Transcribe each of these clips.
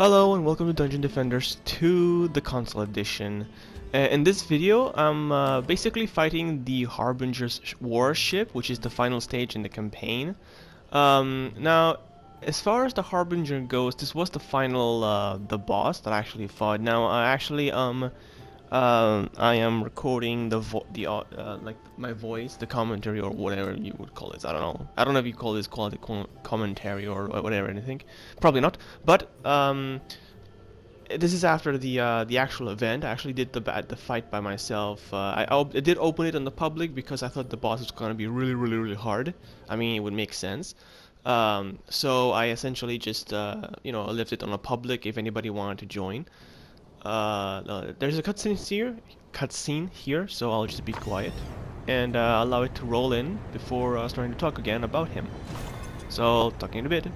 Hello and welcome to Dungeon Defenders 2, the console edition. In this video, I'm basically fighting the Harbinger's Warship, which is the final stage in the campaign. Now, as far as the Harbinger goes, this was the final, the boss that I actually fought. Now, I am recording like my voice, the commentary or whatever you would call it. I don't know. I don't know if you call this quality commentary or whatever. Anything. Probably not. But this is after the actual event. I actually did the fight by myself. I did open it on the public because I thought the boss was gonna be really hard. I mean, it would make sense. So I essentially just left it on a public if anybody wanted to join. There's a cutscene here, so I'll just be quiet and allow it to roll in before starting to talk again about him. So, talking in a bit.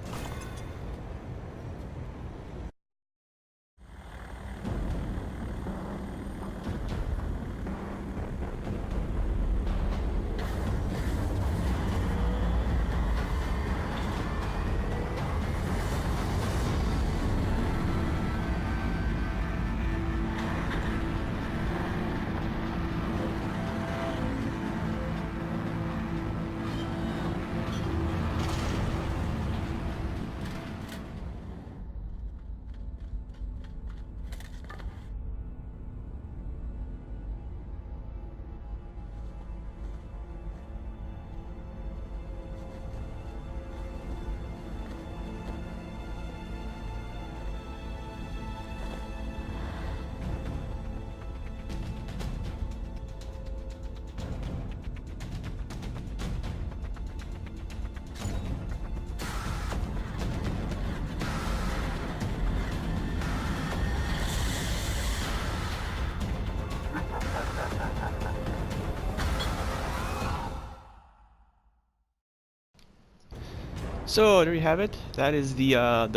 So there you have it. That is the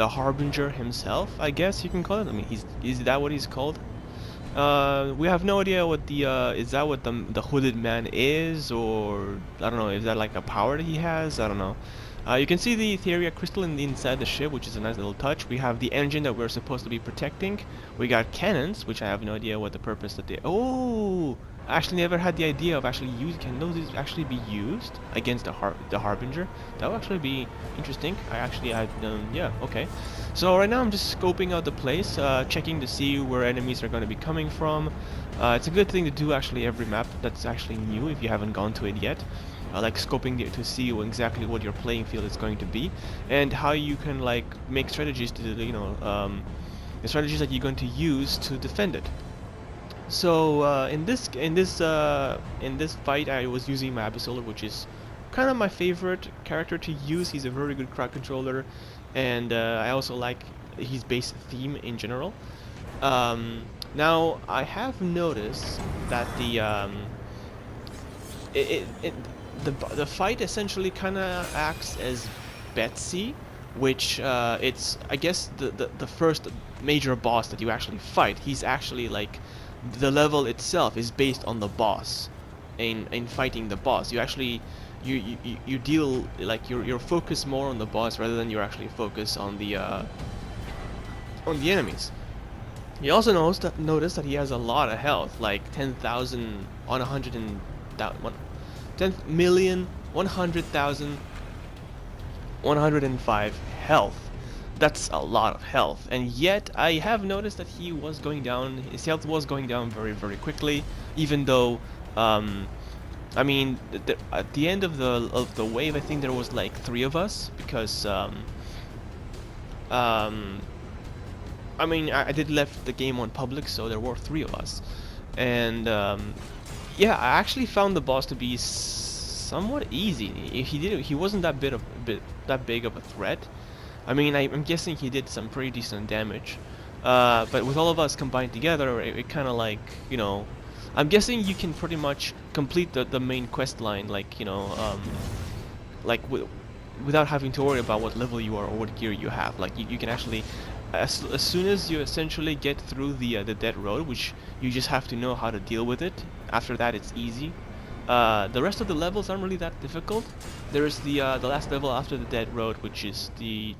Harbinger himself, I guess you can call it. I mean, is that what he's called? We have no idea what the is that what the hooded man is, or I don't know. Is that like a power that he has? I don't know. You can see the Etheria crystal inside the ship, which is a nice little touch. We have the engine that we're supposed to be protecting. We got cannons, which I have no idea what the purpose that they. Oh, I actually never had the idea of actually using. Can those actually be used against the Harbinger? That would actually be interesting. Yeah, okay. So right now I'm just scoping out the place, checking to see where enemies are going to be coming from. It's a good thing to do actually every map that's actually new if you haven't gone to it yet. Like scoping to see exactly what your playing field is going to be and how you can like make strategies to the strategies that you're going to use to defend it. So in this fight I was using my Absolute, which is kind of my favorite character to use. He's a very good crowd controller, and I also like his base theme in general. Now I have noticed that the fight essentially kind of acts as Betsy, which it's I guess the first major boss that you actually fight. He's actually like the level itself is based on the boss. In fighting the boss, you actually you deal like you're focused more on the boss rather than you're actually focused on the enemies. You also notice that he has a lot of health, like 10,000 on 100 and 10,100,000 105 health. That's a lot of health, and yet I have noticed that he was going down. His health was going down very quickly, even though I mean at the end of the wave I think there was like 3 of us because I mean I did left the game on public, so there were 3 of us, and yeah, I actually found the boss to be somewhat easy. He wasn't that big of a threat. I mean, I'm guessing he did some pretty decent damage, but with all of us combined together, it kind of like, you know, I'm guessing you can pretty much complete the main quest line, like, you know, like without having to worry about what level you are or what gear you have. Like you can actually, as soon as you essentially get through the dead road, which you just have to know how to deal with it. After that, it's easy. The rest of the levels aren't really that difficult. There is the last level after the dead road, which is the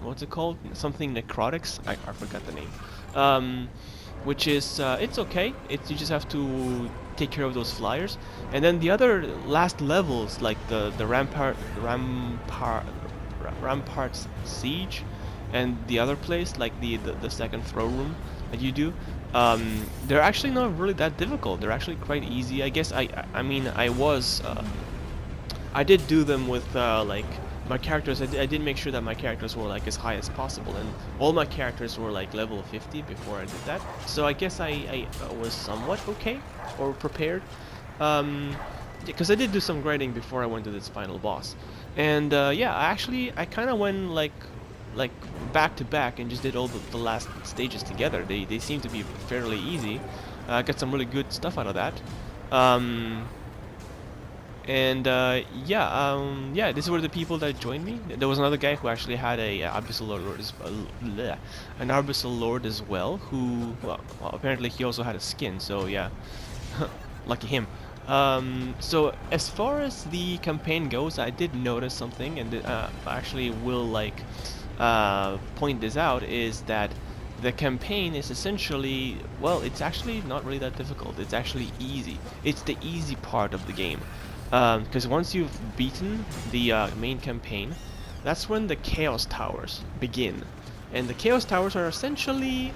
what's it called? Something necrotics. I forgot the name. Um, which is it's okay. It's you just have to take care of those flyers, and then the other last levels like the ramparts siege, and the other place like the second throne room that you do. They're actually not really that difficult. They're actually quite easy. I guess I mean I did do them with like my characters. I did make sure that my characters were like as high as possible, and all my characters were like level 50 before I did that. So I guess I was somewhat okay or prepared, because I did do some grinding before I went to this final boss. And yeah, I kind of went like back to back and just did all the last stages together. They seem to be fairly easy. Got some really good stuff out of that. And yeah, this were the people that joined me. There was another guy who actually had a Abyssal Lord an Abyssal Lord as well, who well, apparently he also had a skin. So yeah, lucky him. So as far as the campaign goes, I did notice something, and actually will like point this out, is that the campaign is essentially, well, it's actually not really that difficult. It's actually easy. It's the easy part of the game. Because once you've beaten the main campaign, that's when the Chaos Towers begin. And the Chaos Towers are essentially,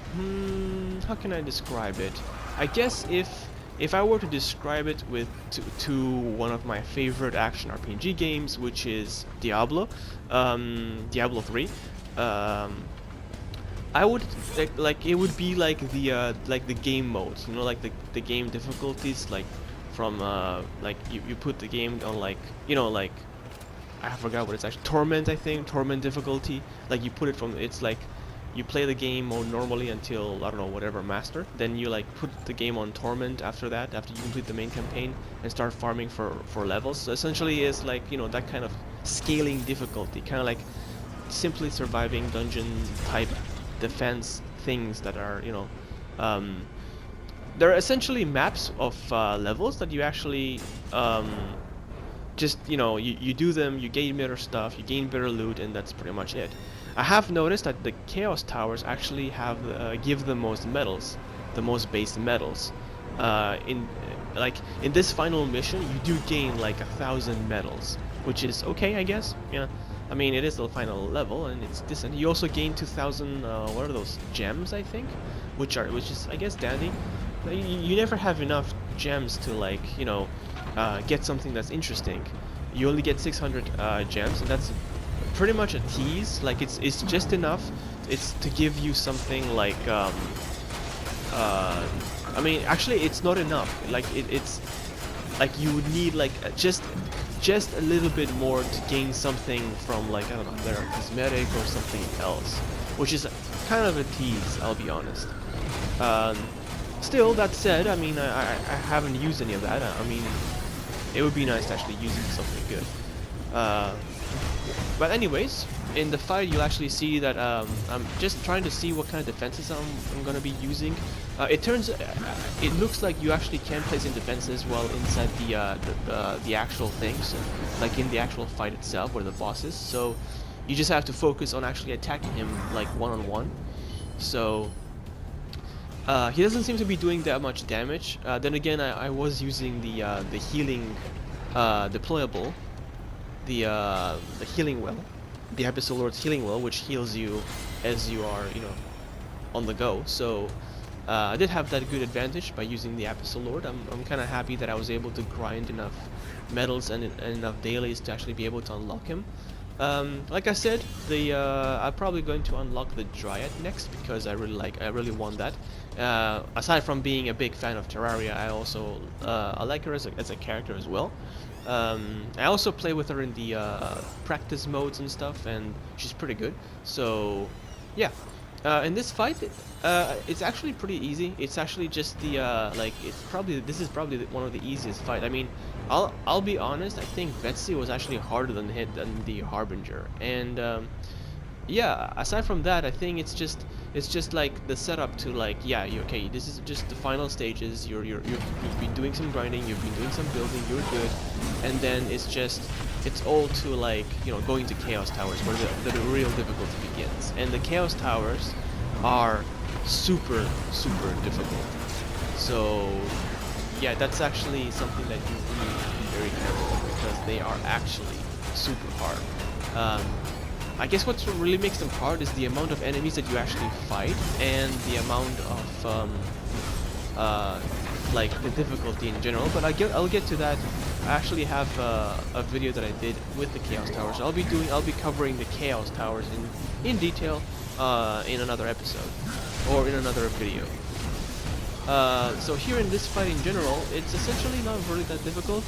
how can I describe it? I guess if I were to describe it with to one of my favorite action RPG games, which is Diablo, Diablo 3, I would like it would be like the game modes, you know, like the game difficulties, like from like you put the game on, like, you know, like I forgot what it's actually, torment, I think, torment difficulty. Like you put it from, it's like you play the game mode normally until, I don't know, whatever master, then you like put the game on torment after that, after you complete the main campaign, and start farming for levels. So essentially it's like, you know, that kind of scaling difficulty, kind of like simply surviving dungeon type defense things that are, you know, they're essentially maps of levels that you actually just, you know, you do them, you gain better stuff, you gain better loot, and that's pretty much it. I have noticed that the Chaos Towers actually have give the most medals, the most base medals. In this final mission, you do gain like 1,000 medals, which is okay, I guess. Yeah, I mean, it is the final level and it's decent. You also gain 2,000 what are those, gems, I think, which is, I guess, dandy. You never have enough gems to, like, you know, get something that's interesting. You only get 600 gems, and that's pretty much a tease. Like it's just enough. It's to give you something like I mean, actually, it's not enough. Like it's like you would need like just a little bit more to gain something from, like, I don't know, their cosmetic or something else, which is kind of a tease, I'll be honest. Still, that said, I mean, I haven't used any of that. I mean, it would be nice to actually use something good. But anyways, in the fight, you'll actually see that I'm just trying to see what kind of defenses I'm gonna be using. It looks like you actually can place in defenses while inside the actual things, like in the actual fight itself, where the boss is. So you just have to focus on actually attacking him like one-on-one. So he doesn't seem to be doing that much damage. Then again, I was using the healing deployable, the healing well, the Abyssal Lord's healing well, which heals you as you are, you know, on the go. So I did have that good advantage by using the Abyssal Lord. I'm kind of happy that I was able to grind enough medals and enough dailies to actually be able to unlock him. Like I said, I'm probably going to unlock the Dryad next, because I really want that. Aside from being a big fan of Terraria, I like her as a character as well. I also play with her in the practice modes and stuff, and she's pretty good. So yeah, in this fight, it's actually pretty easy. It's actually just the this is probably one of the easiest fight. I mean, I'll be honest, I think Betsy was actually harder than the Harbinger, and yeah, aside from that, I think it's just like the setup to, like, yeah, okay, this is just the final stages. You've been doing some grinding, you've been doing some building, you're good, and then it's just it's all to like, you know, going to Chaos Towers where the real difficulty begins. And the Chaos Towers are super difficult. So yeah, that's actually something that you really have to be very careful of, because they are actually super hard. I guess what really makes them hard is the amount of enemies that you actually fight, and the amount of like the difficulty in general. But I'll get to that. I actually have a video that I did with the Chaos Towers. I'll be covering the Chaos Towers in detail in another episode or in another video. So here in this fight in general, it's essentially not really that difficult.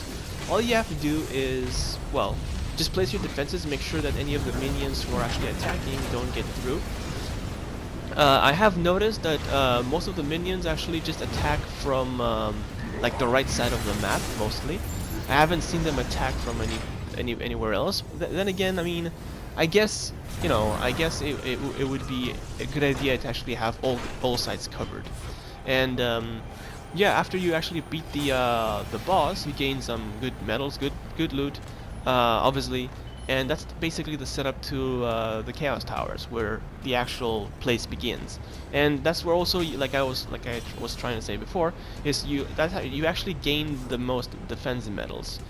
All you have to do is, well, just place your defenses, make sure that any of the minions who are actually attacking don't get through. I have noticed that most of the minions actually just attack from like the right side of the map, mostly. I haven't seen them attack from anywhere else. Then again, I mean, I guess, you know, it would be a good idea to actually have all sides covered. And yeah, after you actually beat the boss, you gain some good medals, good loot, obviously, and that's basically the setup to the Chaos Towers, where the actual place begins. And that's where also, like I was trying to say before, is that's how you actually gain the most defense medals.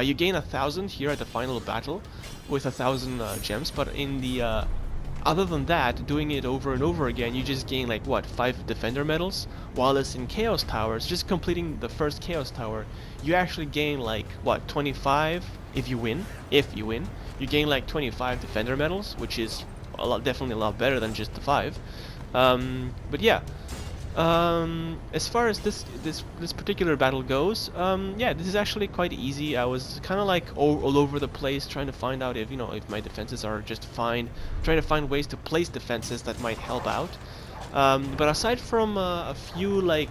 You gain 1,000 here at the final battle with 1,000 gems, but in the other than that, doing it over and over again, you just gain like what, 5 defender medals, while as in Chaos Towers, just completing the first Chaos Tower, you actually gain like what, 25 if you win. You gain like 25 defender medals, which is definitely a lot better than just the 5. But yeah, as far as this particular battle goes, yeah, this is actually quite easy. I was kind of like all over the place trying to find out if, you know, if my defenses are just fine, trying to find ways to place defenses that might help out. But aside from a few like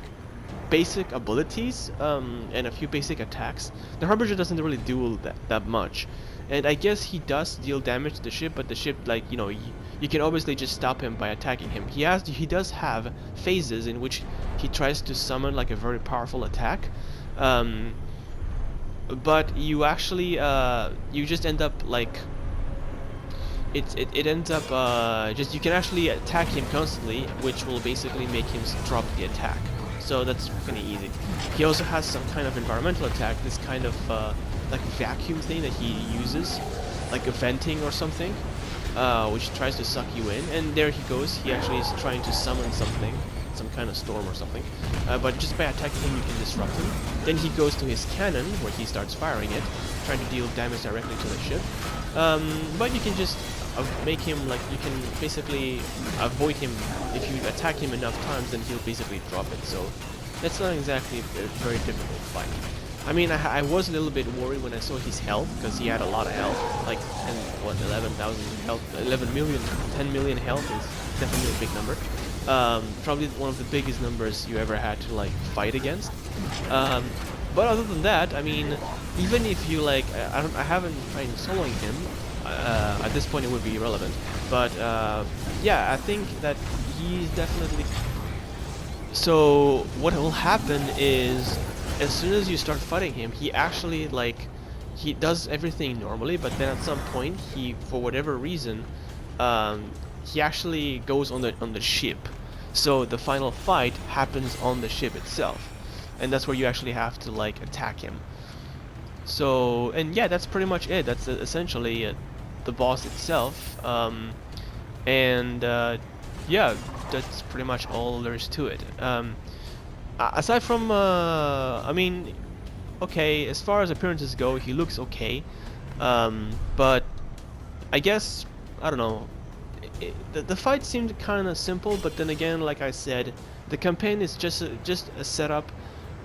basic abilities and a few basic attacks, the Harbinger doesn't really do that much. And I guess he does deal damage to the ship, but the ship, like, you know, you can obviously just stop him by attacking him. He does have phases in which he tries to summon like a very powerful attack, but you actually you just end up like it ends up just you can actually attack him constantly, which will basically make him drop the attack. So that's kind of easy. He also has some kind of environmental attack, this kind of like vacuum thing that he uses, like a venting or something, which tries to suck you in. And there he goes. He actually is trying to summon something, some kind of storm or something. But just by attacking him, you can disrupt him. Then he goes to his cannon, where he starts firing it, trying to deal damage directly to the ship. But you can just make him, like, you can basically avoid him. If you attack him enough times, then he'll basically drop it. So that's not exactly a very difficult fight. I mean, I was a little bit worried when I saw his health, because he had a lot of health, like 11,000 health, 11 million, 10 million health is definitely a big number. Probably one of the biggest numbers you ever had to like fight against. But other than that, I mean, even if you like, I haven't tried soloing him. At this point, it would be irrelevant. But yeah, I think that he's definitely. So what will happen is, as soon as you start fighting him, he actually like, he does everything normally, but then at some point, he, for whatever reason, he actually goes on the ship. So the final fight happens on the ship itself, and that's where you actually have to like attack him. So, and yeah, that's pretty much it. That's essentially the boss itself. And yeah, that's pretty much all there is to it. Aside from, I mean, okay, as far as appearances go, he looks okay. But I guess, I don't know, the fight seemed kind of simple, but then again, like I said, the campaign is just a setup.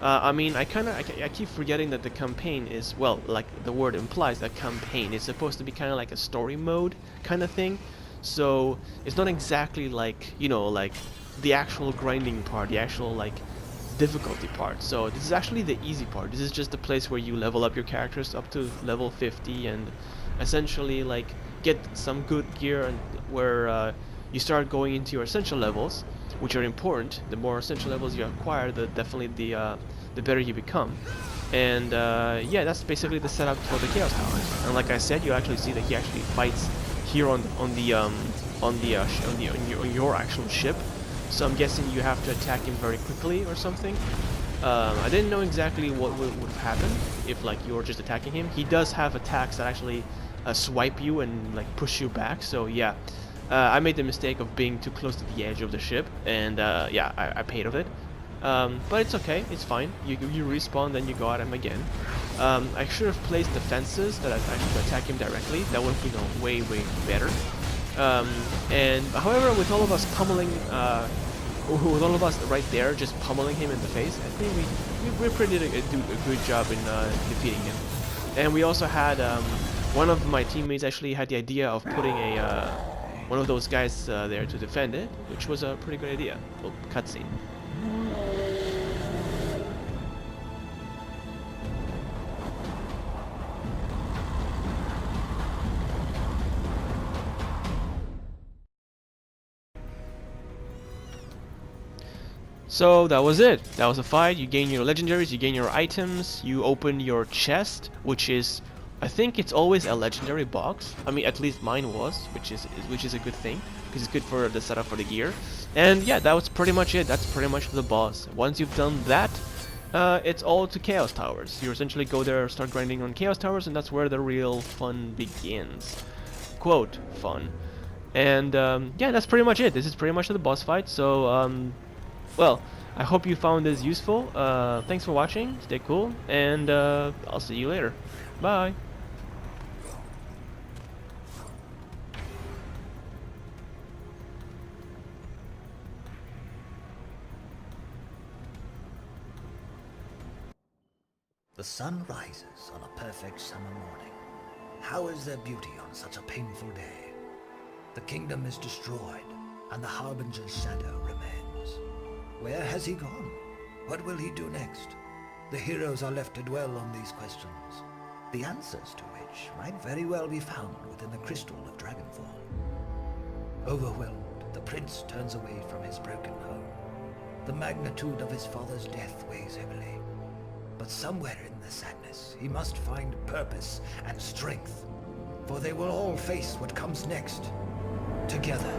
I mean, I keep forgetting that the campaign is, well, like the word implies, that campaign is supposed to be kind of like a story mode kind of thing. So it's not exactly like, you know, like the actual grinding part, the actual like difficulty part. So this is actually the easy part. This is just the place where you level up your characters up to level 50 and essentially like get some good gear, and where you start going into your essential levels, which are important. The more essential levels you acquire, the better you become. And yeah, that's basically the setup for the Chaos Towers. And like I said, you actually see that he actually fights here on your actual ship. So I'm guessing you have to attack him very quickly or something. I didn't know exactly what would have happened if like you were just attacking him. He does have attacks that actually swipe you and like push you back. So yeah, I made the mistake of being too close to the edge of the ship, and yeah, I paid of it. But it's okay, it's fine. You respawn, then you go at him again. I should have placed defenses that I could attack him directly. That would have been way better. And however, with all of us pummeling, with all of us right there, just pummeling him in the face, I think we pretty did a good job in defeating him. And we also had one of my teammates actually had the idea of putting a one of those guys there to defend it, which was a pretty good idea. Oh, cutscene. So that was it. That was a fight. You gain your legendaries, you gain your items, you open your chest, which is, I think it's always a legendary box. I mean, at least mine was, which is a good thing because it's good for the setup for the gear. And yeah, that was pretty much it. That's pretty much the boss. Once you've done that, it's all to Chaos Towers. You essentially go there, start grinding on Chaos Towers, and that's where the real fun begins. Quote, fun. And yeah, that's pretty much it. This is pretty much the boss fight. So well, I hope you found this useful. Thanks for watching, stay cool, and I'll see you later. Bye! The sun rises on a perfect summer morning. How is there beauty on such a painful day? The kingdom is destroyed, and the Harbinger's shadow remains. Where has he gone? What will he do next? The heroes are left to dwell on these questions, the answers to which might very well be found within the crystal of Dragonfall. Overwhelmed, the prince turns away from his broken home. The magnitude of his father's death weighs heavily. But somewhere in the sadness, he must find purpose and strength, for they will all face what comes next, together.